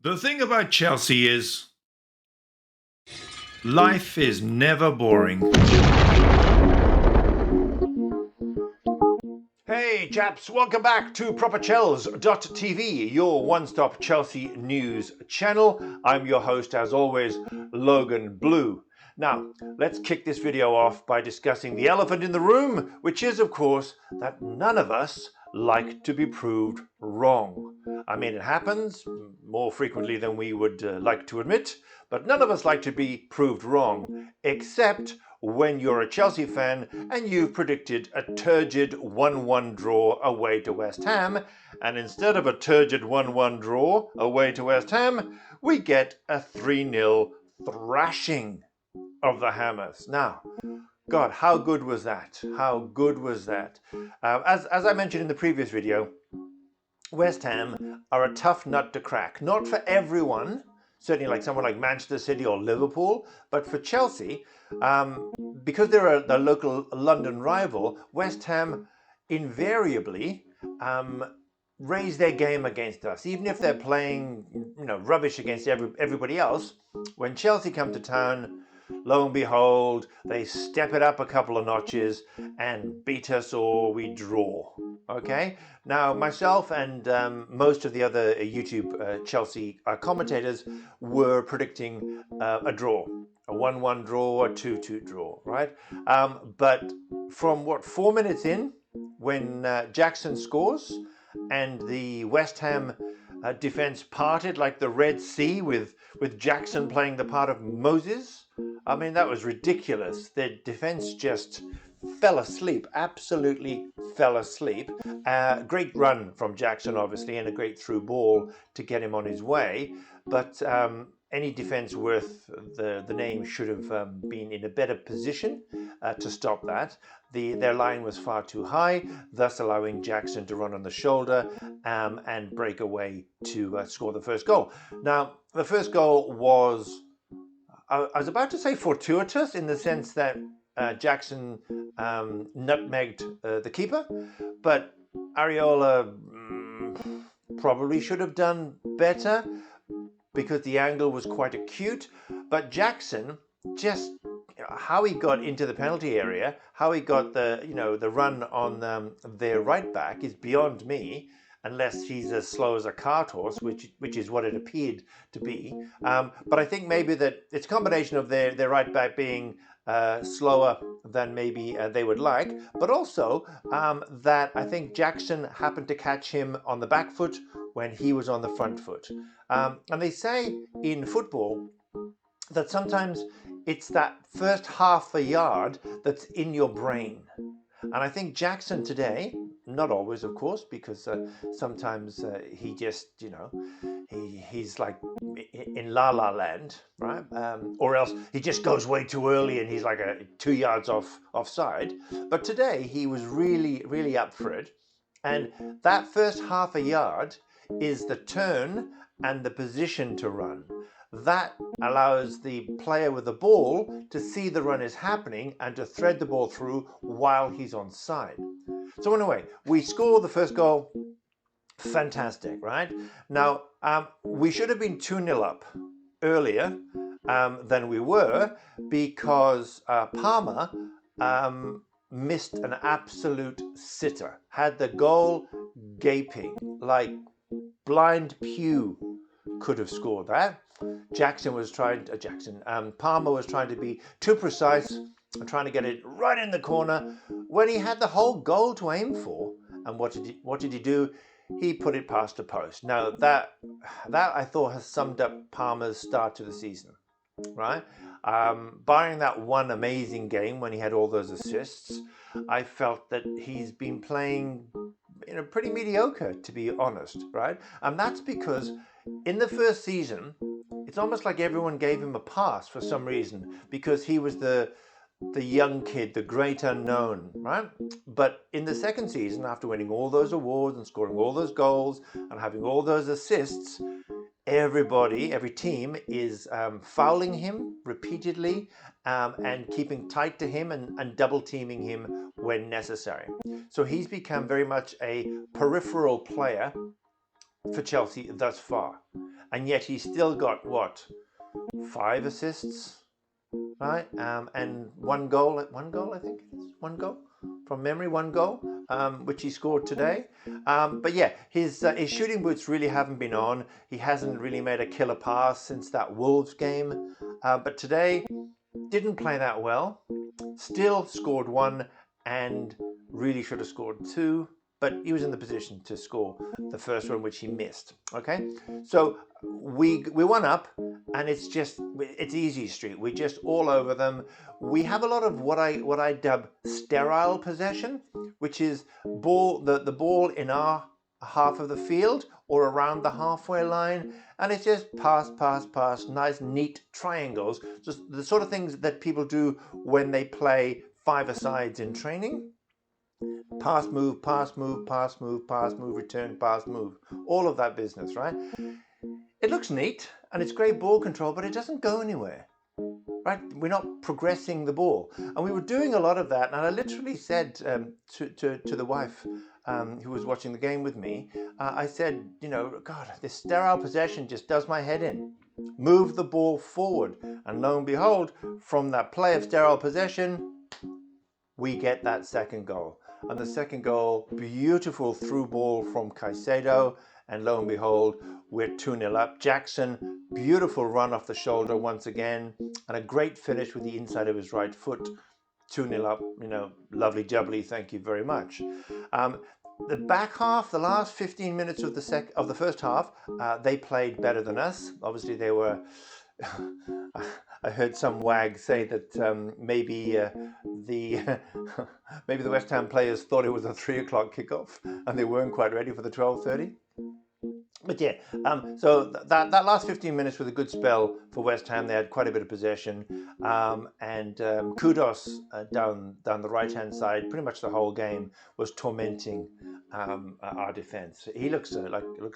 The thing about Chelsea is life is never boring. Hey chaps, welcome back to ProperChels.tv, your one-stop Chelsea news channel. I'm your host, as always, Logan Blue. Now, let's kick this video off by discussing the elephant in the room, which is, of course, that none of us like to be proved wrong. I mean, it happens more frequently than we would like to admit, but none of us like to be proved wrong, except when you're a Chelsea fan and you've predicted a turgid 1-1 draw away to West Ham, and instead of a turgid 1-1 draw away to West Ham, we get a 3-0 thrashing of the Hammers. Now, God, how good was that? How good was that? As I mentioned in the previous video, West Ham are a tough nut to crack. Not for everyone, certainly like someone like Manchester City or Liverpool, but for Chelsea, because they're the local London rival, West Ham invariably raise their game against us. Even if they're playing, rubbish against everybody else, when Chelsea come to town, lo and behold, they step it up a couple of notches and beat us or we draw. Okay? Now, myself and most of the other YouTube Chelsea commentators were predicting a draw, a 1-1 draw, a 2-2 draw, right? But from 4 minutes in, when Jackson scores and the West Ham defense parted like the Red Sea with Jackson playing the part of Moses, I mean, that was ridiculous. Their defense just fell asleep, absolutely fell asleep. Great run from Jackson, obviously, and a great through ball to get him on his way. But any defense worth the name should have been in a better position to stop that. Their line was far too high, thus allowing Jackson to run on the shoulder and break away to score the first goal. Now, the first goal was, I was about to say fortuitous, in the sense that Jackson nutmegged the keeper, but Areola probably should have done better because the angle was quite acute. But Jackson, just how he got into the penalty area, how he got the run on their right back is beyond me, unless he's as slow as a cart horse, which is what it appeared to be. But I think maybe that it's a combination of their right back being slower than maybe they would like, but also that I think Jackson happened to catch him on the back foot when he was on the front foot. And they say in football that sometimes it's that first half a yard that's in your brain. And I think Jackson today, not always, of course, because sometimes he just, he's like in La La Land, right? Or else he just goes way too early and he's like 2 yards offside. But today he was really, really up for it. And that first half a yard is the turn and the position to run. That allows the player with the ball to see the run is happening and to thread the ball through while he's on side. So anyway, we score the first goal. Fantastic, right? Now, we should have been 2-0 up earlier than we were, because Palmer missed an absolute sitter. Had the goal gaping, like blind Pew could have scored that. Palmer was trying to be too precise and trying to get it right in the corner when he had the whole goal to aim for. And what did he do? He put it past the post. Now that I thought has summed up Palmer's start to the season, right? Barring that one amazing game when he had all those assists, I felt that he's been playing pretty mediocre, to be honest, right? And that's because in the first season, it's almost like everyone gave him a pass for some reason, because he was the young kid, the great unknown, right? But in the second season, after winning all those awards and scoring all those goals and having all those assists, every team is fouling him repeatedly and keeping tight to him and double teaming him when necessary. So he's become very much a peripheral player for Chelsea thus far. And yet he's still got, what, 5 assists, right? And one goal, I think it is. One goal from memory, one goal, which he scored today. But yeah, his shooting boots really haven't been on. He hasn't really made a killer pass since that Wolves game. But today, didn't play that well. Still scored one and really should have scored two. But he was in the position to score the first one, which he missed. Okay, so we won up, and it's easy street. We're just all over them. We have a lot of what I dub sterile possession, which is the ball in our half of the field or around the halfway line, and it's just pass, nice neat triangles, just the sort of things that people do when they play five-a-sides in training. Pass, move, return, pass, move. All of that business, right? It looks neat and it's great ball control, but it doesn't go anywhere, right? We're not progressing the ball. And we were doing a lot of that. And I literally said to the wife who was watching the game with me, I said, God, this sterile possession just does my head in. Move the ball forward. And lo and behold, from that play of sterile possession, we get that second goal. And the second goal, beautiful through ball from Caicedo. And lo and behold, we're 2-0 up. Jackson, beautiful run off the shoulder once again. And a great finish with the inside of his right foot. 2-0 up, lovely jubbly, thank you very much. The back half, the last 15 minutes of the first half, they played better than us. Obviously, they were... I heard some wag say that maybe the West Ham players thought it was a 3 o'clock kickoff and they weren't quite ready for the 12:30. But yeah, so that last 15 minutes was a good spell for West Ham. They had quite a bit of possession, and Kudus down the right-hand side, pretty much the whole game, was tormenting our defense. He looks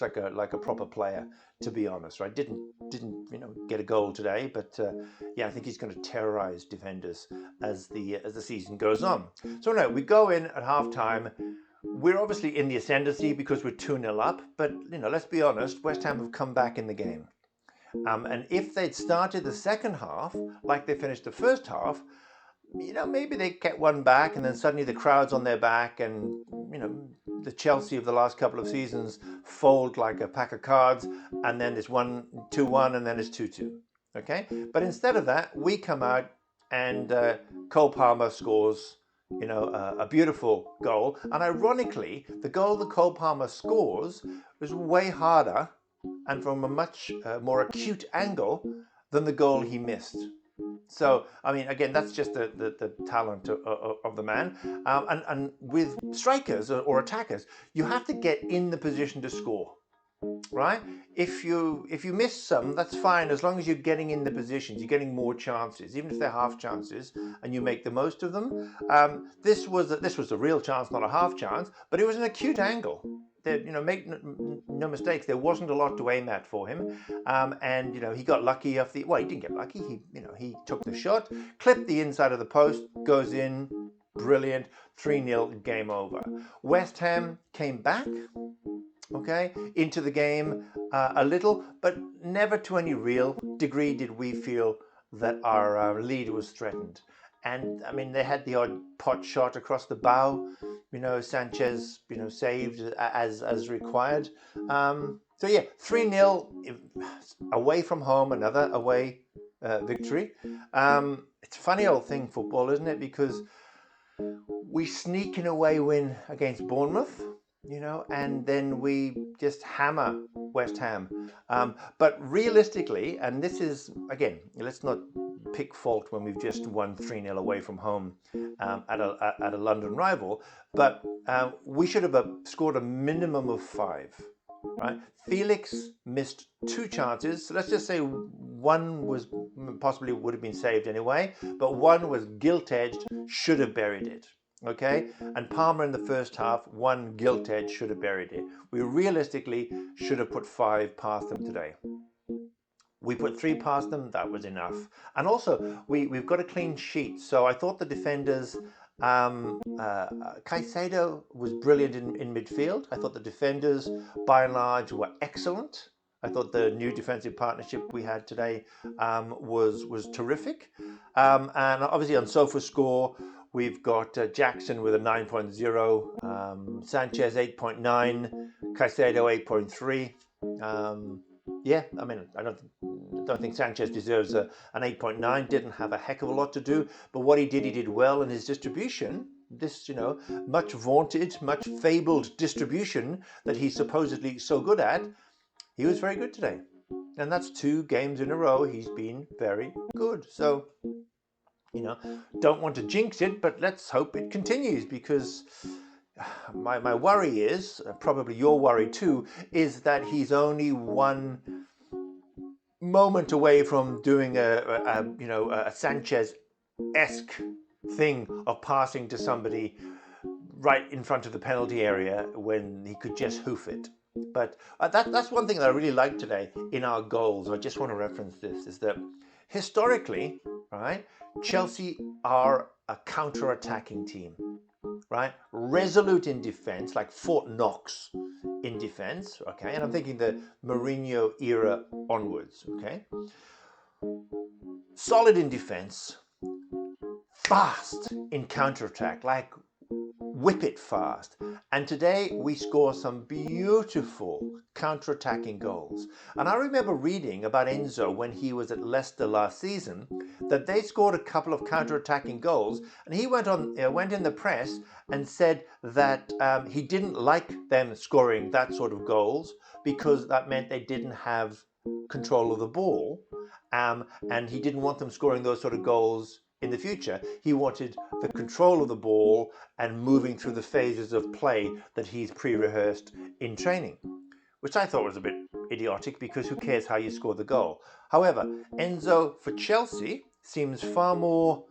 like a proper player, to be honest. Right? Didn't get a goal today, but yeah, I think he's going to terrorize defenders as the season goes on. So no, we go in at halftime. We're obviously in the ascendancy because we're 2-0 up, but let's be honest, West Ham have come back in the game. And if they'd started the second half like they finished the first half, maybe they get one back and then suddenly the crowd's on their back and, the Chelsea of the last couple of seasons fold like a pack of cards, and then it's 2-1 and then it's 2-2. Okay? But instead of that, we come out and Cole Palmer scores a beautiful goal. And ironically, the goal that Cole Palmer scores was way harder and from a much more acute angle than the goal he missed. So, I mean, again, that's just the talent of the man. And with strikers or attackers, you have to get in the position to score. Right? If you miss some, that's fine, as long as you're getting in the positions, you're getting more chances, even if they're half chances, and you make the most of them. This was a real chance, not a half chance, but it was an acute angle. Make no mistakes, there wasn't a lot to aim at for him, and he got lucky off he didn't get lucky. He took the shot, clipped the inside of the post, goes in, brilliant. 3-0, game over. West Ham came back. Okay, into the game a little, but never to any real degree did we feel that our lead was threatened. And I mean, they had the odd pot shot across the bow, Sanchez, saved as required. So yeah, 3-0 away from home, another away victory. It's a funny old thing, football, isn't it? Because we sneak an away win against Bournemouth, and then we just hammer West Ham. But realistically, and this is, again, let's not pick fault when we've just won 3-0 away from home at a London rival, but we should have scored a minimum of 5. Right? Felix missed 2 chances, so let's just say one was possibly would have been saved anyway, but one was gilt-edged, should have buried it. Okay, and Palmer in the first half, 1 gilt edge, should have buried it. We realistically should have put 5 past them today. We put 3 past them, that was enough. And also, we've got a clean sheet, so I thought the defenders Caicedo was brilliant in midfield. I thought the defenders, by and large, were excellent. I thought the new defensive partnership we had today was terrific. And obviously on SofaScore, we've got Jackson with a 9.0, Sanchez 8.9, Caicedo 8.3. Yeah, I mean, I don't think Sanchez deserves an 8.9. Didn't have a heck of a lot to do, but what he did well, and his distribution, this, much vaunted, much fabled distribution that he's supposedly so good at, he was very good today. And that's 2 games in a row he's been very good. So, don't want to jinx it, but let's hope it continues, because my worry is, probably your worry too, is that he's only one moment away from doing a Sanchez-esque thing of passing to somebody right in front of the penalty area when he could just hoof it. But that's one thing that I really like today in our goals. I just want to reference this, is that historically, right, Chelsea are a counter-attacking team, right? Resolute in defense, like Fort Knox in defense, okay? And I'm thinking the Mourinho era onwards, okay? Solid in defense, fast in counter-attack, like whip it fast. And today we score some beautiful counter-attacking goals. And I remember reading about Enzo when he was at Leicester last season, that they scored a couple of counter-attacking goals, and he went in the press and said that he didn't like them scoring that sort of goals because that meant they didn't have control of the ball, and he didn't want them scoring those sort of goals in the future. He wanted the control of the ball and moving through the phases of play that he's pre-rehearsed in training, which I thought was a bit idiotic, because who cares how you score the goal? However, Enzo for Chelsea seems far more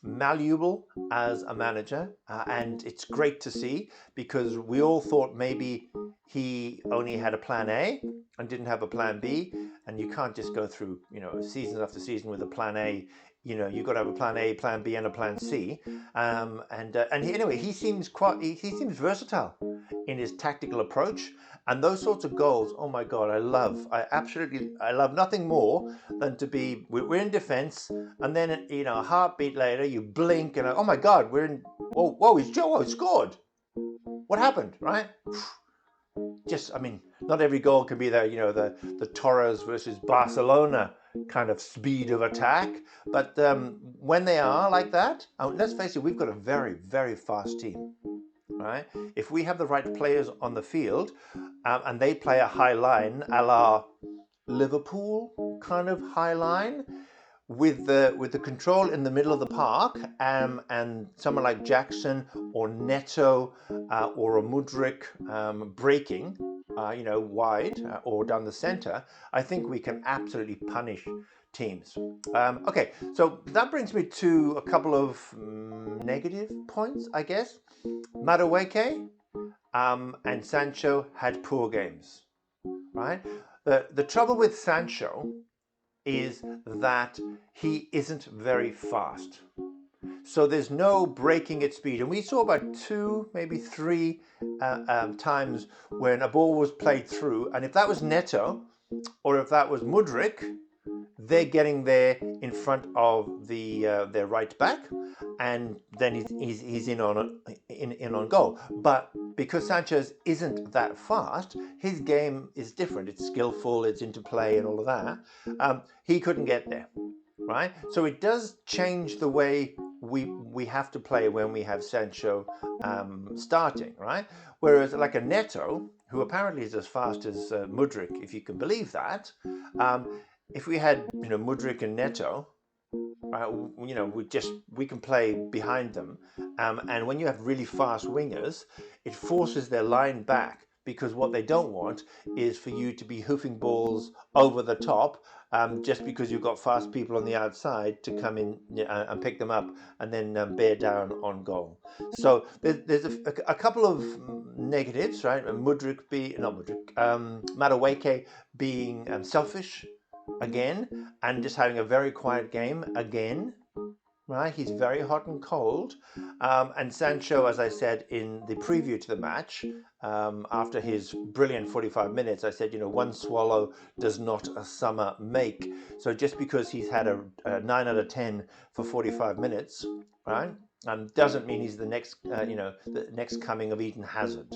malleable as a manager, and it's great to see, because we all thought maybe he only had a plan A and didn't have a plan B, and you can't just go through season after season with a plan A. You've got to have a plan A, plan B, and a plan C. Anyway, he seems versatile in his tactical approach, and those sorts of goals. Oh my God, I love nothing more than to be. We're in defence, and then a heartbeat later, you blink, and oh my God, we're in. Whoa, he scored. What happened, right? Not every goal can be the Torres versus Barcelona kind of speed of attack, but when they are like that, let's face it, we've got a very, very fast team, right? If we have the right players on the field, and they play a high line, a la Liverpool kind of high line, with the control in the middle of the park, and someone like Jackson or Neto or a Mudryk breaking, wide or down the center, I think we can absolutely punish teams. Okay, so that brings me to a couple of negative points, I guess. Madueke and Sancho had poor games, right? The trouble with Sancho is that he isn't very fast. So there's no breaking at speed. And we saw about 2, maybe 3 times when a ball was played through, and if that was Neto or if that was Mudryk, they're getting there in front of their right back, and then he's in on goal. But because Sanchez isn't that fast, his game is different. It's skillful, it's into play and all of that. He couldn't get there, right? So it does change the way we have to play when we have Sancho starting, right? Whereas like a Neto, who apparently is as fast as Mudryk, if you can believe that, if we had Mudryk and Neto, we can play behind them, and when you have really fast wingers, it forces their line back, because what they don't want is for you to be hoofing balls over the top, just because you've got fast people on the outside to come in and pick them up and then bear down on goal. So there's a couple of negatives, right? Madueke being selfish again, and just having a very quiet game again, right? He's very hot and cold. And Sancho, as I said in the preview to the match, after his brilliant 45 minutes, I said, one swallow does not a summer make. So just because he's had a 9 out of 10 for 45 minutes, right, doesn't mean he's the next, the next coming of Eden Hazard.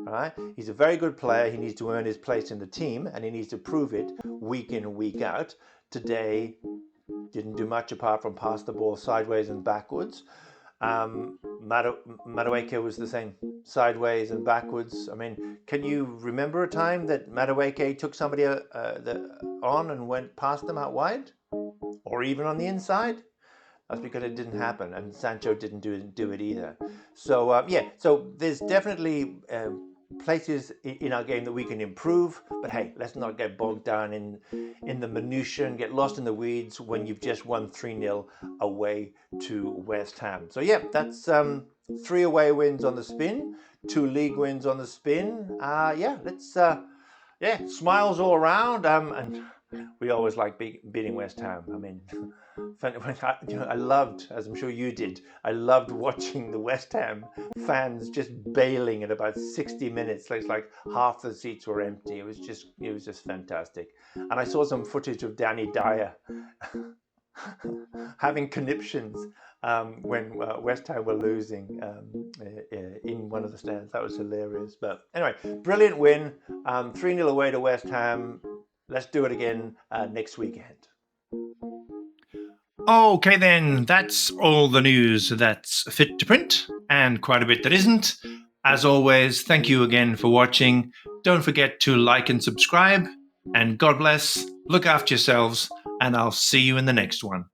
Right? He's a very good player. He needs to earn his place in the team, and he needs to prove it week in and week out. Today, didn't do much apart from pass the ball sideways and backwards. Madueke was the same, sideways and backwards. I mean, can you remember a time that Madueke took somebody on and went past them out wide, or even on the inside? That's because it didn't happen, and Sancho didn't do it either. So so there's definitely places in our game that we can improve. But hey, let's not get bogged down in the minutiae and get lost in the weeds when you've just won 3-0 away to West Ham. So yeah, that's 3 away wins on the spin, 2 league wins on the spin. Let's smiles all around. And we always like beating West Ham. I mean, I loved, as I'm sure you did, I loved watching the West Ham fans just bailing at about 60 minutes. It's like half the seats were empty. It was just fantastic. And I saw some footage of Danny Dyer having conniptions when West Ham were losing in one of the stands. That was hilarious. But anyway, brilliant win. 3-0 away to West Ham. Let's do it again next weekend. Okay then, that's all the news that's fit to print, and quite a bit that isn't. As always, thank you again for watching. Don't forget to like and subscribe, and God bless, look after yourselves, and I'll see you in the next one.